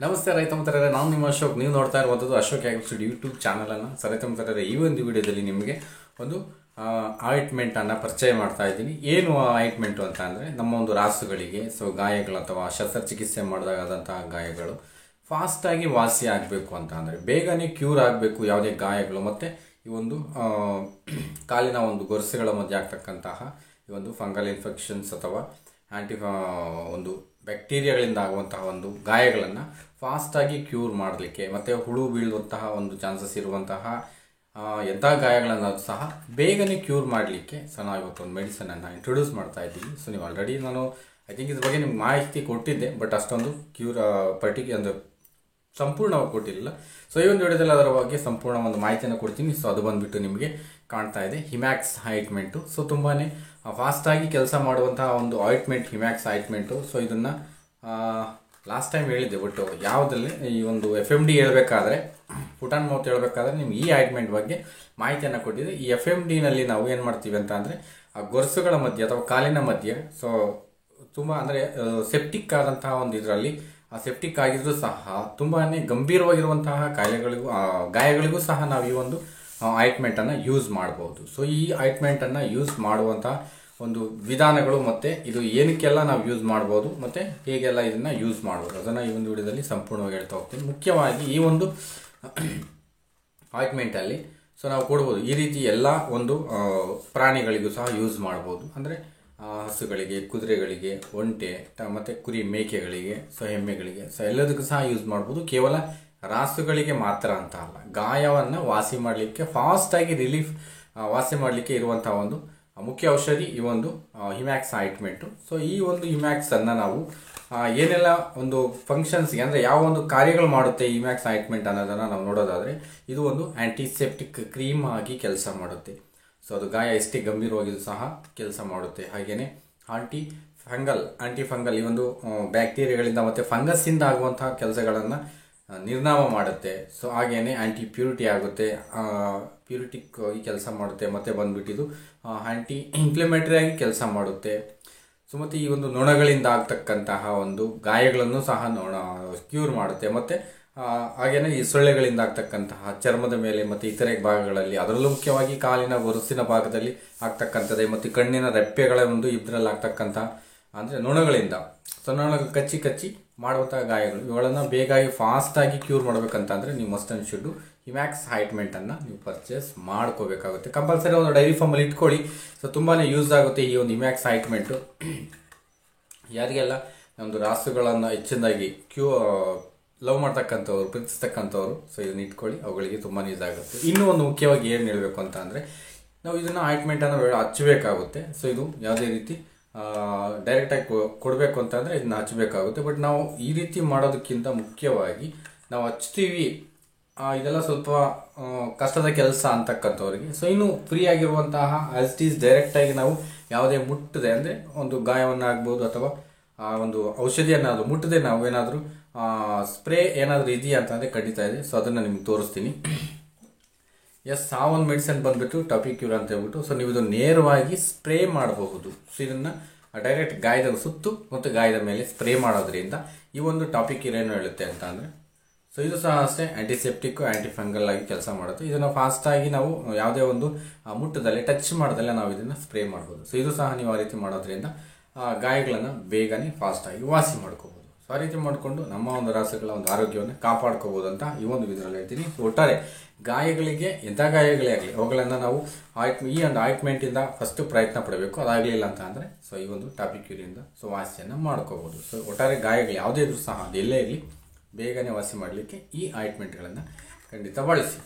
ನಮಸ್ತೆ ರೈತ ಮಿತ್ರರೇ, ನಾನು ನಿಮ್ಮ ಅಶೋಕ್. ನೀವು ನೋಡ್ತಾ ಇರುವಂಥದ್ದು ಅಶೋಕ್ ಆ್ಯಕ್ಚುಲಿ ಯೂಟ್ಯೂಬ್ ಚಾನಲನ್ನು. ರೈತ ಮಿತ್ರರೇ, ಈ ಒಂದು ವಿಡಿಯೋದಲ್ಲಿ ನಿಮಗೆ ಒಂದು ಆಯಿಂಟ್ಮೆಂಟನ್ನು ಪರಿಚಯ ಮಾಡ್ತಾ ಇದ್ದೀನಿ. ಏನು ಆಯಿಂಟ್ಮೆಂಟು ಅಂತ ಅಂದರೆ, ನಮ್ಮ ಒಂದು ರಾಸುಗಳಿಗೆ ಗಾಯಗಳು ಅಥವಾ ಶಸ್ತ್ರಚಿಕಿತ್ಸೆ ಮಾಡಿದಾಗದಂತಹ ಗಾಯಗಳು ಫಾಸ್ಟಾಗಿ ವಾಸಿ ಆಗಬೇಕು ಅಂತ ಅಂದರೆ, ಬೇಗನೆ ಕ್ಯೂರ್ ಆಗಬೇಕು ಯಾವುದೇ ಗಾಯಗಳು, ಮತ್ತು ಈ ಒಂದು ಕಾಲಿನ ಒಂದು ಗೊರಸುಗಳ ಮಧ್ಯೆ ಆಗ್ತಕ್ಕಂತಹ ಈ ಒಂದು ಫಂಗಲ್ ಇನ್ಫೆಕ್ಷನ್ಸ್ ಅಥವಾ ಒಂದು ಬ್ಯಾಕ್ಟೀರಿಯಾಗಳಿಂದ ಆಗುವಂತಹ ಒಂದು ಗಾಯಗಳನ್ನು ಫಾಸ್ಟಾಗಿ ಕ್ಯೂರ್ ಮಾಡಲಿಕ್ಕೆ, ಮತ್ತು ಹುಳು ಬೀಳುವಂತಹ ಒಂದು ಚಾನ್ಸಸ್ ಇರುವಂತಹ ಎಂಥ ಗಾಯಗಳನ್ನು ಸಹ ಬೇಗನೆ ಕ್ಯೂರ್ ಮಾಡಲಿಕ್ಕೆ ನಾವು ಇವತ್ತೊಂದು ಮೆಡಿಸನನ್ನು ಇಂಟ್ರೊಡ್ಯೂಸ್ ಮಾಡ್ತಾ ಇದ್ದೀವಿ. ಸೊ ನೀವು ಆಲ್ರೆಡಿ ನಾನು ಐ ಥಿಂಕ್ ಇದ್ರ ಬಗ್ಗೆ ನಿಮ್ಗೆ ಮಾಹಿತಿ ಕೊಟ್ಟಿದ್ದೆ, ಬಟ್ ಅಷ್ಟೊಂದು ಅಂದರೆ ಸಂಪೂರ್ಣವಾಗಿ ಕೊಟ್ಟಿಲ್ಲ. ಸೊ ಈ ಒಂದು ವಿಡಿಯೋದಲ್ಲಿ ಅದರ ಬಗ್ಗೆ ಸಂಪೂರ್ಣ ಒಂದು ಮಾಹಿತಿಯನ್ನು ಕೊಡ್ತೀನಿ. ಸೊ ಅದು ಬಂದುಬಿಟ್ಟು ನಿಮಗೆ ಕಾಣ್ತಾ ಇದೆ ಹಿಮ್ಯಾಕ್ಸ್ ಆಯಿಂಟ್ಮೆಂಟು. ಸೊ ತುಂಬಾ ಫಾಸ್ಟಾಗಿ ಕೆಲಸ ಮಾಡುವಂತಹ ಒಂದು ಆಯಿಂಟ್ಮೆಂಟ್ ಹಿಮ್ಯಾಕ್ಸ್ ಆಯಿಂಟ್ಮೆಂಟು. ಸೊ ಇದನ್ನು ಲಾಸ್ಟ್ ಟೈಮ್ ಹೇಳಿದ್ದೆ, ಬಟ್ ಯಾವುದಲ್ಲಿ ಈ ಒಂದು FMD ಹೇಳಬೇಕಾದ್ರೆ, ಫುಟ್ ಆ್ಯಂಡ್ ಮೌತ್ ಹೇಳಬೇಕಾದ್ರೆ ನಿಮ್ಗೆ ಈ ಆಯಿಂಟ್ಮೆಂಟ್ ಬಗ್ಗೆ ಮಾಹಿತಿಯನ್ನು ಕೊಟ್ಟಿದ್ದೆ. ಈ FMDನಲ್ಲಿ ನಾವು ಏನು ಮಾಡ್ತೀವಿ ಅಂತ ಅಂದರೆ, ಆ ಗೊರಸುಗಳ ಮಧ್ಯೆ ಅಥವಾ ಕಾಲಿನ ಮಧ್ಯೆ ಸೊ ತುಂಬ ಅಂದರೆ ಸೆಪ್ಟಿಕ್ ಆದಂತಹ ಒಂದು ಇದರಲ್ಲಿ ಸೆಪ್ಟಿಕ್ ಆಗಿದ್ರೂ ಸಹ ತುಂಬಾ ಗಂಭೀರವಾಗಿರುವಂತಹ ಗಾಯಗಳಿಗೂ ಸಹ ನಾವು ಈ ಒಂದು ಆಯಿಂಟ್ಮೆಂಟನ್ನು ಯೂಸ್ ಮಾಡ್ಬೋದು. ಸೊ ಈ ಆಯಿಂಟ್ಮೆಂಟನ್ನು ಯೂಸ್ ಮಾಡುವಂತಹ ಒಂದು ವಿಧಾನಗಳು ಮತ್ತು ಇದು ಏನಕ್ಕೆಲ್ಲ ನಾವು ಯೂಸ್ ಮಾಡ್ಬೋದು ಮತ್ತು ಹೇಗೆಲ್ಲ ಇದನ್ನು ಯೂಸ್ ಮಾಡ್ಬೋದು ಅದನ್ನು ಈ ಒಂದು ವಿಡಿಯೋದಲ್ಲಿ ಸಂಪೂರ್ಣವಾಗಿ ಹೇಳ್ತಾ ಹೋಗ್ತೀನಿ. ಮುಖ್ಯವಾಗಿ ಈ ಒಂದು ಆಯಿಂಟ್ಮೆಂಟಲ್ಲಿ ಸೊ ನಾವು ಕೊಡ್ಬೋದು ಈ ರೀತಿ ಎಲ್ಲ ಒಂದು ಪ್ರಾಣಿಗಳಿಗೂ ಸಹ ಯೂಸ್ ಮಾಡ್ಬೋದು. ಅಂದರೆ ಹಸುಗಳಿಗೆ, ಕುದುರೆಗಳಿಗೆ, ಒಂಟೆ ಮತ್ತು ಕುರಿ ಮೇಕೆಗಳಿಗೆ, ಸೊ ಎಮ್ಮೆಗಳಿಗೆ, ಸೊ ಎಲ್ಲದಕ್ಕೂ ಸಹ ಯೂಸ್ ಮಾಡ್ಬೋದು. ಕೇವಲ ರಾಸುಗಳಿಗೆ ಮಾತ್ರ ಅಂತ ಅಲ್ಲ, ಗಾಯವನ್ನು ವಾಸಿ ಮಾಡಲಿಕ್ಕೆ ಫಾಸ್ಟಾಗಿ ವಾಸಿ ಮಾಡಲಿಕ್ಕೆ ಇರುವಂಥ ಒಂದು ಮುಖ್ಯ ಔಷಧಿ ಈ ಒಂದು ಹಿಮ್ಯಾಕ್ಸ್ ಆಯಿಂಟ್ಮೆಂಟು. ಸೊ ಈ ಒಂದು ಹಿಮ್ಯಾಕ್ಸನ್ನು ನಾವು ಏನೆಲ್ಲ ಒಂದು ಫಂಕ್ಷನ್ಸ್ಗೆ ಅಂದರೆ ಯಾವ ಒಂದು ಕಾರ್ಯಗಳು ಮಾಡುತ್ತೆ ಈ ಹಿಮ್ಯಾಕ್ಸ್ ಆಯಿಂಟ್ಮೆಂಟ್ ಅನ್ನೋದನ್ನು ನಾವು ನೋಡೋದಾದರೆ, ಇದು ಒಂದು ಆ್ಯಂಟಿಸೆಪ್ಟಿಕ್ ಕ್ರೀಮ್ ಆಗಿ ಕೆಲಸ ಮಾಡುತ್ತೆ. ಸೊ ಅದು ಗಾಯ ಎಷ್ಟೇ ಗಂಭೀರವಾಗಿಯೂ ಸಹ ಕೆಲಸ ಮಾಡುತ್ತೆ. ಹಾಗೆಯೇ ಆಂಟಿಫಂಗಲ್ ಈ ಒಂದು ಬ್ಯಾಕ್ಟೀರಿಯಾಗಳಿಂದ ಮತ್ತು ಫಂಗಸ್ಸಿಂದ ಆಗುವಂತಹ ಕೆಲಸಗಳನ್ನು ನಿರ್ನಾಮ ಮಾಡುತ್ತೆ. ಸೊ ಹಾಗೆಯೇ ಆ್ಯಂಟಿ ಪ್ಯೂರಿಟಿ ಆಗುತ್ತೆ, ಪ್ಯೂರಿಟಿಕ್ ಆಗಿ ಕೆಲಸ ಮಾಡುತ್ತೆ. ಮತ್ತು ಬಂದುಬಿಟ್ಟಿದ್ದು ಆ್ಯಂಟಿ ಇನ್ಫ್ಲಮೇಟರಿ ಆಗಿ ಕೆಲಸ ಮಾಡುತ್ತೆ. ಸೊ ಮತ್ತು ಈ ಒಂದು ನೊಣಗಳಿಂದ ಆಗ್ತಕ್ಕಂತಹ ಒಂದು ಗಾಯಗಳನ್ನು ಸಹ ಕ್ಯೂರ್ ಮಾಡುತ್ತೆ. ಮತ್ತು ಹಾಗೆಯೇ ಈ ಸೊಳ್ಳೆಗಳಿಂದ ಆಗ್ತಕ್ಕಂತಹ ಚರ್ಮದ ಮೇಲೆ ಮತ್ತು ಇತರೆ ಭಾಗಗಳಲ್ಲಿ, ಅದರಲ್ಲೂ ಮುಖ್ಯವಾಗಿ ಕಾಲಿನ ಗೊರಸಿನ ಭಾಗದಲ್ಲಿ ಆಗ್ತಕ್ಕಂಥದ್ದೇ ಮತ್ತು ಕಣ್ಣಿನ ರೆಪ್ಪೆಗಳ ಒಂದು ಇದರಲ್ಲಿ ಆಗ್ತಕ್ಕಂತಹ ಅಂದರೆ ನೊಣಗಳಿಂದ, ಸೊ ನೊಣಗಳು ಕಚ್ಚಿ ಮಾಡುವಂತಹ ಗಾಯಗಳು, ಇವುಗಳನ್ನು ಬೇಗಾಗಿ ಫಾಸ್ಟಾಗಿ ಕ್ಯೂರ್ ಮಾಡಬೇಕಂತಂದರೆ ನೀವು ಮಸ್ಟ್ ಆ್ಯಂಡ್ ಶುಡ್ ಹಿಮ್ಯಾಕ್ಸ್ ಆಯಿಂಟ್ಮೆಂಟನ್ನು ನೀವು ಪರ್ಚೇಸ್ ಮಾಡ್ಕೋಬೇಕಾಗುತ್ತೆ. ಕಂಪಲ್ಸರಿ ಒಂದು ಡೈರಿ ಫಾರ್ಮಲ್ಲಿ ಇಟ್ಕೊಳ್ಳಿ. ಸೊ ತುಂಬಾ ಯೂಸ್ ಆಗುತ್ತೆ ಈ ಒಂದು ಹಿಮ್ಯಾಕ್ಸ್ ಆಯಿಂಟ್ಮೆಂಟು. ಯಾರಿಗೆಲ್ಲ ಒಂದು ರಾಸುಗಳನ್ನು ಹೆಚ್ಚಿನದಾಗಿ ಲವ್ ಮಾಡ್ತಕ್ಕಂಥವ್ರು, ಪ್ರೀತಿಸ್ತಕ್ಕಂಥವ್ರು, ಸೊ ಇದನ್ನ ಇಟ್ಕೊಳ್ಳಿ, ಅವುಗಳಿಗೆ ತುಂಬಾ ಯೂಸ್ ಆಗುತ್ತೆ. ಇನ್ನೂ ಒಂದು ಮುಖ್ಯವಾಗಿ ಏನು ಹೇಳಬೇಕು ಅಂತ ಅಂದರೆ, ನಾವು ಇದನ್ನು ಆಯಿಂಟ್ಮೆಂಟನ್ನು ಹಚ್ಚಬೇಕಾಗುತ್ತೆ. ಸೊ ಇದು ಯಾವುದೇ ರೀತಿ ಡೈರೆಕ್ಟಾಗಿ ಕೊಡಬೇಕು ಅಂತಂದರೆ ಇದನ್ನ ಹಚ್ಚಬೇಕಾಗುತ್ತೆ. ಬಟ್ ನಾವು ಈ ರೀತಿ ಮಾಡೋದಕ್ಕಿಂತ ಮುಖ್ಯವಾಗಿ ನಾವು ಹಚ್ತೀವಿ, ಇದೆಲ್ಲ ಸ್ವಲ್ಪ ಕಷ್ಟದ ಕೆಲಸ ಅಂತಕ್ಕಂಥವ್ರಿಗೆ, ಸೊ ಇನ್ನು ಫ್ರೀ ಆಗಿರುವಂತಹ ಆಸ್ ಇಟ್ ಈಸ್ ಡೈರೆಕ್ಟಾಗಿ ನಾವು ಯಾವುದೇ ಮುಟ್ಟದೆ, ಅಂದರೆ ಒಂದು ಗಾಯವನ್ನು ಆಗ್ಬೋದು ಅಥವಾ ಒಂದು ಔಷಧಿಯನ್ನಾದರೂ ಮುಟ್ಟದೆ ನಾವು ಏನಾದರೂ ಸ್ಪ್ರೇ ಏನಾದರೂ ಇದೆಯಾ ಅಂತಂದರೆ ಖಂಡಿತ ಇದೆ. ಸೊ ಅದನ್ನು ನಿಮ್ಗೆ ತೋರಿಸ್ತೀನಿ. ಆ ಒಂದು ಮೆಡಿಸಿನ್ ಬಂದುಬಿಟ್ಟು ಟಾಪಿಕ್ ಕ್ಯೂರ್ ಅಂತ ಹೇಳ್ಬಿಟ್ಟು, ಸೊ ನೀವು ಇದನ್ನು ನೇರವಾಗಿ ಸ್ಪ್ರೇ ಮಾಡಬಹುದು. ಸೊ ಇದನ್ನು ಡೈರೆಕ್ಟ್ ಗಾಯದ ಸುತ್ತು ಮತ್ತು ಗಾಯದ ಮೇಲೆ ಸ್ಪ್ರೇ ಮಾಡೋದ್ರಿಂದ ಈ ಒಂದು ಟಾಪಿಕ್ ಕ್ಯೂರ್ ಏನು ಹೇಳುತ್ತೆ ಅಂತ ಅಂದರೆ, ಸೊ ಇದು ಸಹ ಅಷ್ಟೇ ಆ್ಯಂಟಿಸೆಪ್ಟಿಕ್ ಆ್ಯಂಟಿಫಂಗಲ್ ಆಗಿ ಕೆಲಸ ಮಾಡುತ್ತೆ. ಇದನ್ನು ಫಾಸ್ಟಾಗಿ ನಾವು ಯಾವುದೇ ಒಂದು ಮುಟ್ಟದಲ್ಲೇ ಟಚ್ ಮಾಡೋದಲ್ಲೇ ನಾವು ಇದನ್ನು ಸ್ಪ್ರೇ ಮಾಡ್ಬೋದು. ಸೊ ಇದು ಸಹ ನೀವು ಆ ರೀತಿ ಮಾಡೋದ್ರಿಂದ ಗಾಯಗಳನ್ನು ಬೇಗನೆ ಫಾಸ್ಟಾಗಿ ವಾಸಿ ಮಾಡ್ಕೋಬೋದು. ಸೊ ಆ ರೀತಿ ಮಾಡಿಕೊಂಡು ನಮ್ಮ ಒಂದು ರಾಸುಗಳ ಒಂದು ಆರೋಗ್ಯವನ್ನು ಕಾಪಾಡ್ಕೋಬೋದು ಅಂತ ಈ ಒಂದು ವಿಧದಲ್ಲಿ ಹೇಳ್ತೀನಿ. ಒಟ್ಟಾರೆ ಗಾಯಗಳಿಗೆ, ಎಂಥ ಗಾಯಗಳೇ ಆಗಲಿ, ಅವುಗಳನ್ನು ನಾವು ಈ ಒಂದು ಆಯಿಂಟ್ಮೆಂಟಿಂದ ಫಸ್ಟ್ ಪ್ರಯತ್ನ ಪಡಬೇಕು. ಅದಾಗಲಿಲ್ಲ ಅಂತ ಅಂದರೆ ಸೊ ಈ ಒಂದು ಟಾಪಿಕ್ ಕ್ಯೂರಿಂದ ಸೊ ವಾಸಿಯನ್ನು ಮಾಡ್ಕೋಬೋದು. ಸೊ ಒಟ್ಟಾರೆ ಗಾಯಗಳು ಯಾವುದೇ ಇದ್ರೂ ಸಹ ಅದು ಎಲ್ಲೇ ಇರಲಿ ಬೇಗನೆ ವಾಸಿ ಮಾಡಲಿಕ್ಕೆ ಈ ಆಯಿಂಟ್ಮೆಂಟ್ಗಳನ್ನು ಖಂಡಿತ ಬಳಸಿ.